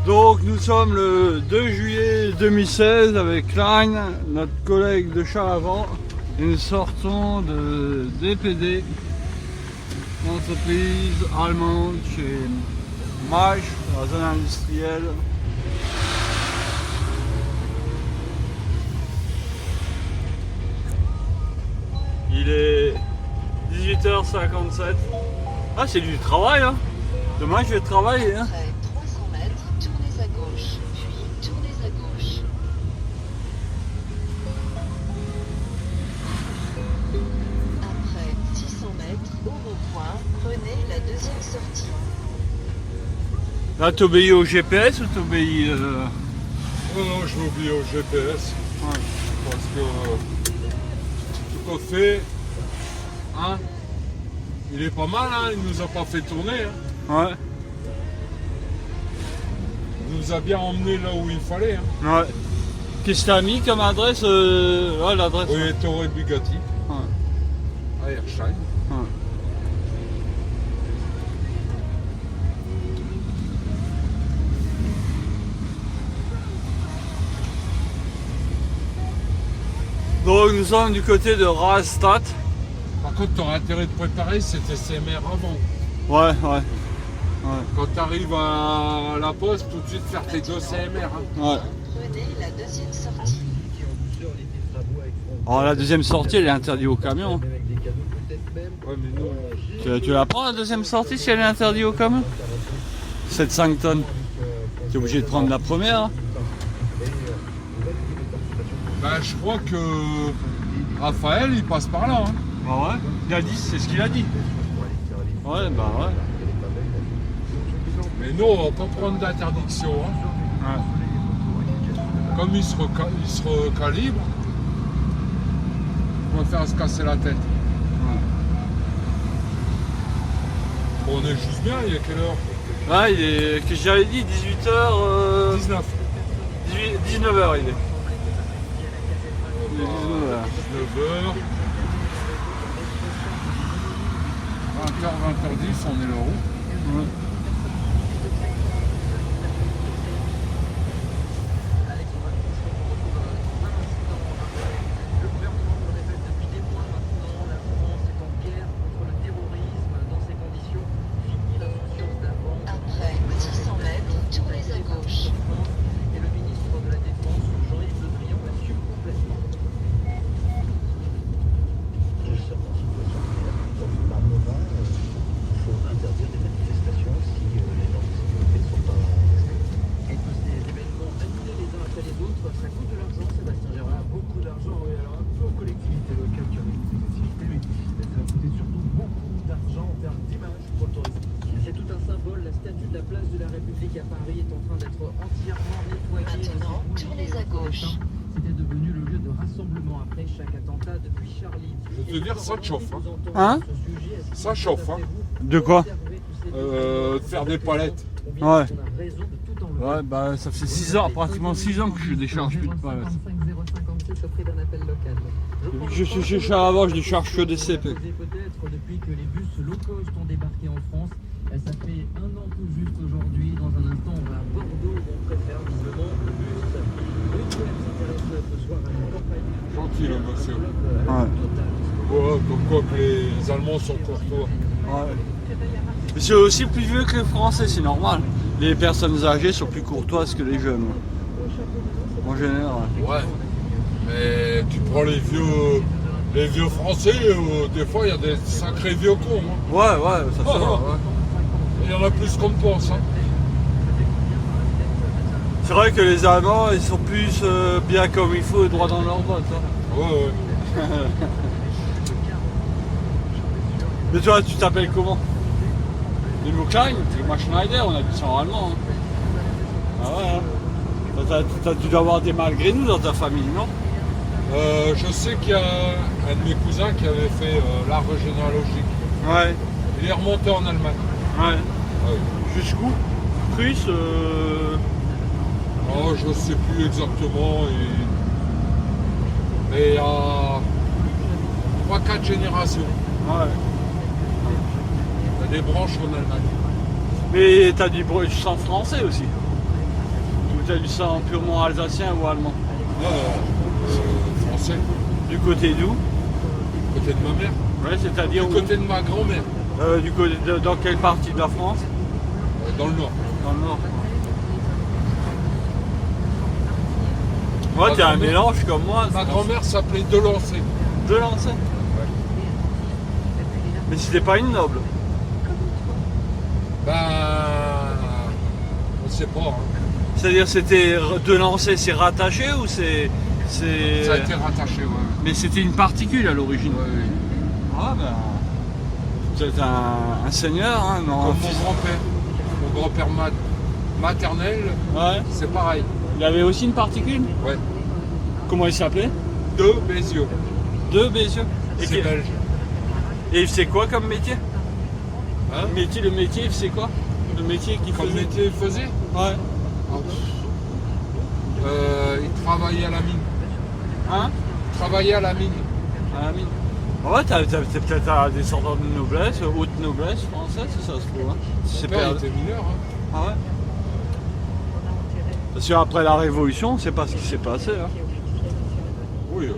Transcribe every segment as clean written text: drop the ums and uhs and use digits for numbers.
Donc nous sommes le 2 juillet 2016 avec Klein, notre collègue de Charavant, et nous sortons de DPD, entreprise allemande chez Mach, dans la zone industrielle. Il est 18h57. Ah, c'est du travail, hein. Demain je vais travailler, hein. Après 300 mètres, tournez à gauche, puis tournez à gauche. Après 600 mètres, au rond-point, prenez la deuxième sortie. Là, t'obéis au GPS ou t'obéis Oh non, je vais oublier au GPS. Ouais. Parce que tout à fait, hein, il est pas mal, hein, il nous a pas fait tourner. Hein. Ouais, Il nous a bien emmené là où il fallait. Hein. ouais. Qu'est-ce que t'as mis comme adresse ouais, l'adresse. Oui, Torre Bugatti, Ouais, à Erstein. ouais. Donc nous sommes du côté de Rastatt. Par contre, tu aurais intérêt de préparer cet SMR avant. Ouais, ouais, Quand tu arrives à la poste, tout de suite faire tes deux CMR. Hein. ouais. Prenez la deuxième sortie. Alors la deuxième sortie elle est interdite au camion. Ouais, mais nous, Tu la prends la deuxième sortie si elle est interdite au camion? 7-5 tonnes. Tu es obligé de prendre la première. Hein. bah, je crois que Raphaël, il passe par là. Hein. Bah ouais, il a dit, c'est ce qu'il a dit. Ouais, bah ouais. Mais nous, on va pas prendre d'interdiction. Hein. Ouais. Comme il se recalibre, on va faire se casser la tête. Bon, on est juste bien, il est quelle heure? Ouais, il est, que j'avais dit, 18h. 19. 19h il est. Il est 19h. 19h. 20h, 20h10, on est là haut. Ouais. Après 600 mètres, tournez à gauche. Et le ministre de la Défense, Jean-Yves Le Drian, assume complètement. Je sors en situation de par Nova, il faut interdire des manifestations si les normes de sécurité ne sont pas respectées. Et tous ces événements annulés les uns après les autres, ça coûte de l'argent, Sébastien Gérard. Beaucoup d'argent, oui, alors un peu aux collectivités locales qui ont une activité, mais ça va coûter surtout beaucoup d'argent en termes d'image pour le tourisme. C'est tout un symbole, la statue de la place de la République à Paris est en train d'être entièrement nettoyée. Maintenant, tournez à gauche. C'était devenu le lieu de rassemblement après chaque attentat depuis Charlie. Je vais te dire, ça te chauffe. Hein? Ça chauffe. Hein. De quoi? De faire des palettes. Ouais. Ouais, bah ça fait 6 ans, pratiquement 6 ans que je décharge plus de palettes. Auprès d'un appel local. Depuis que je suis chez Charavant, je décharge que des CP. Peut-être depuis que les bus low cost ont débarqué en France. Ça fait un an tout juste aujourd'hui. Dans un instant, on va à Bordeaux où on préfère visiblement le bus. Le web s'intéresse ce soir à une campagne. Gentil, le monsieur. Ouais. Ouais, comme quoi que les Allemands sont courtois. Ouais. Mais c'est aussi plus vieux que les Français, c'est normal. Les personnes âgées sont plus courtoises que les jeunes. En général. Ouais. Mais tu prends les vieux Français, des fois il y a des sacrés vieux cons. Hein. Ouais, ouais, ça se voit, ouais. Il y en a plus qu'on ne pense. Hein. C'est vrai que les Allemands, ils sont plus bien comme il faut, droit dans leurs bottes. Hein. Ouais, ouais. Mais toi, tu t'appelles comment? Nemo Klein, c'est moi Schneider, on a dit ça en allemand. Hein. Ah ouais, hein. Tu dois avoir des malgré nous dans ta famille, non? Je sais qu'il y a un de mes cousins qui avait fait l'arbre généalogique. Ouais. Il est remonté en Allemagne. Ouais. Ouais. Jusqu'où? Prusse Oh, je ne sais plus exactement. Mais il y a 3-4 générations. Ouais. Il y a des branches en Allemagne. Mais t'as du sens français aussi. Ou t'as du sang purement alsacien ou allemand? Non, c'est français. Du côté d'où? Côté de ma mère. Ouais, c'est-à-dire Du côté de ma grand-mère. du côté dans quelle partie de la France? Dans le nord. Dans le nord. Ouais, t'es un mélange comme moi. Ma grand-mère s'appelait Delancey. Delancey. Mais c'était pas une noble. Ben. On sait pas. Hein. C'est-à-dire c'était Delancey, c'est rattaché ou c'est. Ça a été rattaché, ouais. Mais c'était une particule à l'origine. Ouais, oui. Ah ben. C'est un seigneur, hein, non? Comme mon grand-père maternel, Ouais. c'est pareil. Il avait aussi une particule? Ouais. Comment il s'appelait? De Bézieux. De Bézieux. C'est belge. Et il faisait quoi comme métier? Hein? Le métier, il faisait quoi? Le métier qu'il Comme faisait? métier il faisait Ouais. Il travaillait à la mine. Hein? Il travaillait à la mine. À la mine. Ouais, t'es peut-être un descendant de noblesse, haute noblesse française, si ça se trouve. Hein. Son C'est père perdu. était mineur. Hein. Ah ouais? Parce qu'après la Révolution, on sait pas ce qui s'est passé. Hein. Oui,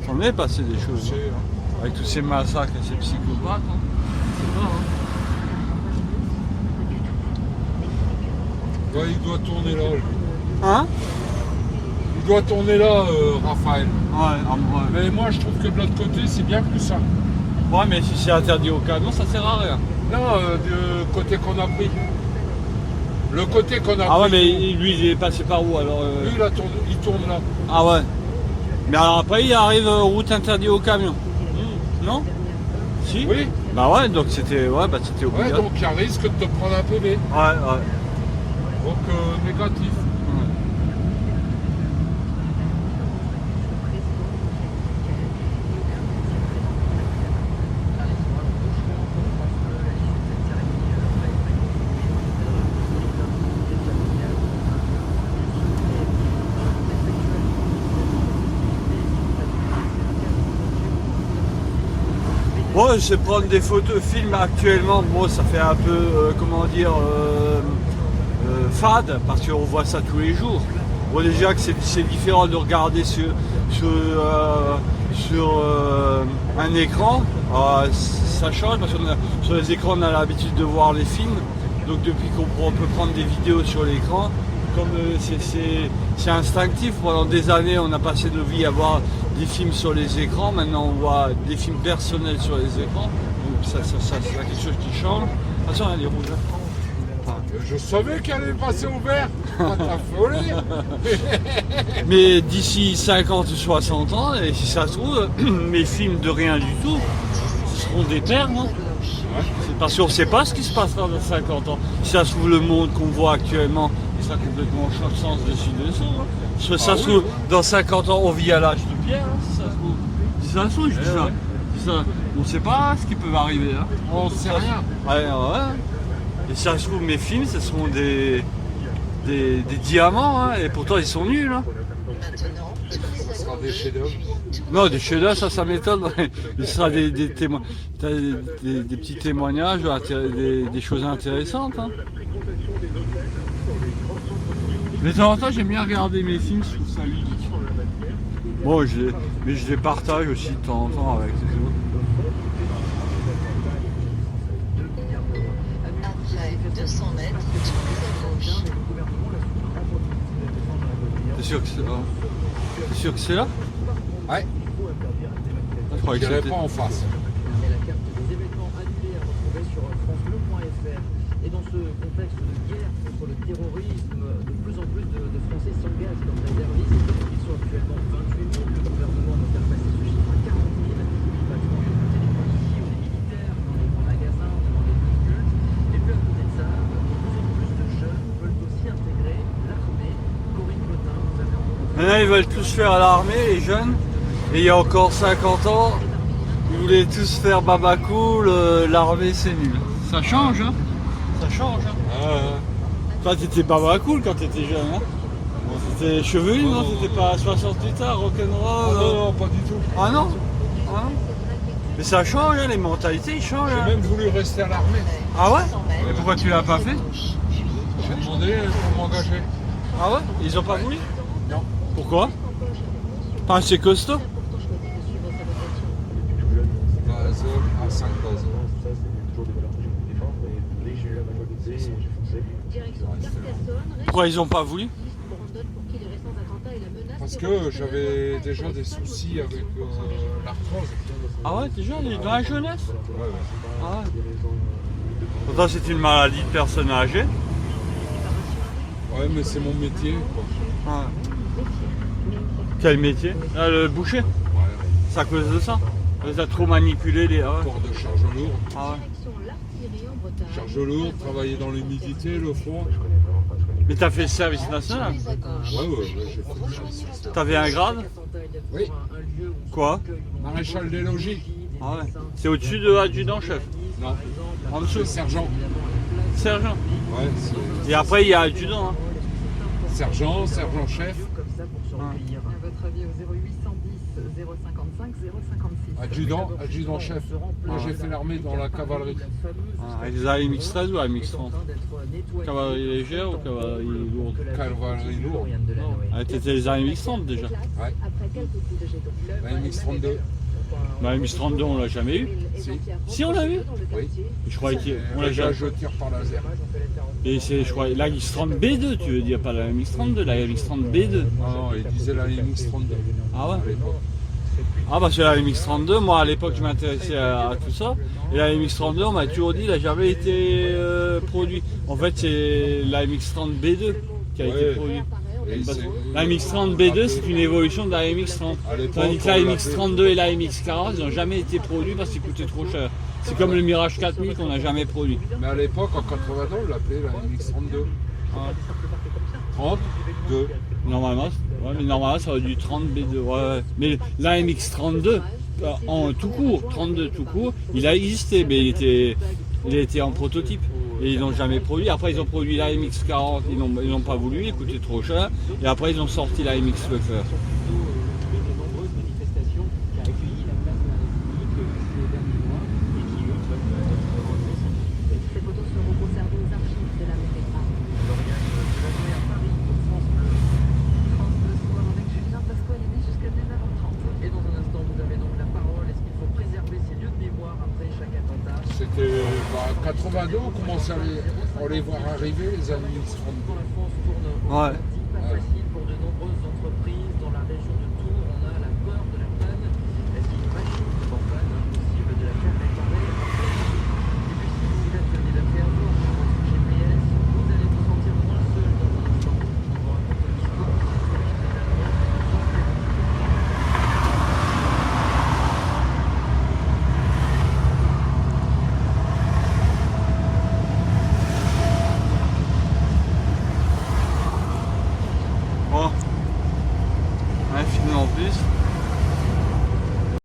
J'en ai passé des choses. c'est. Hein. Avec tous ces massacres et ces psychopathes. Hein. C'est pas, hein. Ouais, il doit tourner là, lui. Hein? Il doit tourner là, Raphaël. Ouais. Mais moi, je trouve que de l'autre côté, c'est bien plus ça. Ouais, mais si c'est interdit au camion, ça sert à rien. Non, du côté qu'on a pris. Le côté qu'on a Ah ouais, pris. mais lui, il est passé par où alors? Lui, il tourne là. Ah ouais. Mais alors après, il arrive route interdite au camion. Non? Si? Oui. Bah ouais, donc c'était c'était Ouais, obligatoire. donc il y a risque de te prendre un PV. Ouais. Donc négatif. Moi, je sais prendre des photos, films actuellement, bon, ça fait un peu, fade, parce qu'on voit ça tous les jours. Bon, déjà que c'est différent de regarder sur un écran, ça change, parce que sur les écrans, on a l'habitude de voir les films, donc depuis qu'on peut prendre des vidéos sur l'écran, comme c'est instinctif, pendant des années, on a passé nos vies à voir des films sur les écrans, maintenant on voit des films personnels sur les écrans, donc ça c'est quelque chose qui change. Attention, elle est rouge. Hein. Je savais qu'elle allait passer au vert. Pas t'affoler. Mais d'ici 50 ou 60 ans, et si ça se trouve, mes films de rien du tout, ce seront des perles, non? C'est parce qu'on ne sait pas ce qui se passera dans 50 ans. Si ça se trouve, le monde qu'on voit actuellement, il sera complètement sens dessus-dessous. Hein. Ça se trouve, dans 50 ans, on vit à l'âge de pierre, hein, si ça se trouve. Si ça se trouve, je dis ça. On ne sait pas ce qui peut arriver. Hein. On ne sait rien. Ouais. Et si ça se trouve, mes films, ce seront des diamants, hein, et pourtant ils sont nuls. Hein. Maintenant, tous les Ce sera des accrochés chefs-d'œuvre. et Non, des chefs-d'œuvre, ça m'étonne. Il sera des petits témoignages, des choses intéressantes. Hein. Mais de temps en temps, j'aime bien regarder mes films, je trouve ça ludique. Bon, mais je les partage aussi de temps en temps avec les autres. après 200 mètres, tournez à gauche. T'es sûr que c'est là? T'es sûr que c'est là? Ouais. Je croyais Je que dirais c'était... pas en face. Et la carte des événements annulés à retrouver sur francebleu.fr. Et dans ce contexte de guerre contre le terrorisme, de plus en plus de Français s'engagent comme réservistes. Ils sont actuellement 28 000. Le gouvernement veut faire passer ce chiffre à 40 000. Ils battent dans les téléphonies, ou les militaires, dans les grands magasins, dans les lieux de culte. Et puis à côté de ça, de plus en plus de jeunes veulent aussi intégrer l'armée. Corinne Cotin, vous avez entendu. Maintenant, ils veulent tous faire l'armée, les jeunes. Et il y a encore 50 ans, ils voulaient tous faire babacool, l'armée c'est nul. Ça change, hein? Ça change, hein? Toi, t'étais babacool quand t'étais jeune, hein? T'étais chevelu, non? T'étais pas à 68 ans, rock'n'roll? Non, pas du tout. Ah non? Ah non? Mais ça change, hein, les mentalités, ils changent. J'ai Hein. même voulu rester à l'armée. Ah ouais? 100 mètres, Mais pourquoi tu l'as pas fait? J'ai demandé pour m'engager. Ah ouais? Ils ont pas voulu? Non. Pourquoi? Pas assez costaud? Base à 5 bases. Ça, c'est toujours des valeurs que je peux défendre, mais la majorité, je foncé. Direction Carcassonne, Pourquoi ils ont pas voulu? Brandon pour qui les récents attentats et la menace Parce terroriste que j'avais déjà des soucis avec l'arthrose. Ah ouais, déjà, dans la jeunesse? Ouais, ouais. Ah ouais. Pourtant, c'est une maladie de personnes âgées. Ouais, mais c'est mon métier, quoi. Ouais. Quel métier? Ah, le boucher? Ouais. C'est à cause de ça? Ils ont trop manipulé les... Ah ouais. Port de charge lourde. Ah ouais. direction l'Artillerie en Bretagne. Charge lourde, travailler dans l'humidité, le froid. Mais t'as fait le service national? Ouais, j'ai fait ça. T'avais un grade? Oui, Quoi? maréchal des logis. Ah ouais. C'est au-dessus de adjudant-chef? Non, En dessous? c'est sergent. Sergent. Ouais, c'est Et après, il y a adjudant. Hein. sergent, sergent-chef, À votre avis, au 0810 055 056. adjudant, adjudant-chef. Moi, j'ai fait l'armée dans la cavalerie. Ah, avec les AMX-13 ou AMX-30? Cavalerie légère ou cavalerie lourde? Cavalerie lourde. Ah, t'étais les AMX-30 déjà. Ouais. Après quelques coups de jet d'eau. La MX-32. Bah, AMX-32, on l'a jamais eu. Si, on l'a vu. Oui. Je croyais qu'on l'a Là, jamais je tire par laser. Et c'est, je crois, la X30 B2, tu veux dire, pas la MX32, la MX30 B2. Non, non, il disait la MX-32 Ah ouais? à l'époque. Ah parce que la MX32, moi à l'époque je m'intéressais à tout ça. Et la MX32, on m'a toujours dit, il n'a jamais été produit. En fait, c'est la MX30 B2 qui a été Ouais. produit. Et c'est- La MX30 B2, c'est une évolution de la MX30. À l'époque, Tandis que la on MX32 et la MX40, ils n'ont jamais été produits parce qu'ils coûtaient trop cher. C'est comme le Mirage 4000 qu'on n'a jamais produit. Mais à l'époque, en 82, on l'appelait la MX-32. Ah. 32. Normalement, ouais, mais normalement ça va du 30 B2. Ouais, ouais. Mais la MX32, en tout court, 32 tout court, il a existé, mais il était en prototype. Et ils n'ont jamais produit. Après, ils ont produit la MX40, ils n'ont pas voulu, il coûtait trop cher. Et après, ils ont sorti la MX Leclerc. De nombreuses manifestations qui a accueilli la place de la République ces derniers mois et qui, eux, peuvent être retransmises. Ces photos seront conservées aux archives de la métropole. Lauriane de la journée à Paris pour France Bleu. France Bleu Soir avec Julien Pasqualini jusqu'à 19h30. Et dans un instant, vous avez donc la parole. Est-ce qu'il faut préserver ces lieux de mémoire après chaque attentat? C'était 82, on commençait à les voir arriver, les années Quand 32. la France tourne au Ouais. ralenti, pas facile pour de nombreuses entreprises. Dans la région de Tours, on a la peur de la panne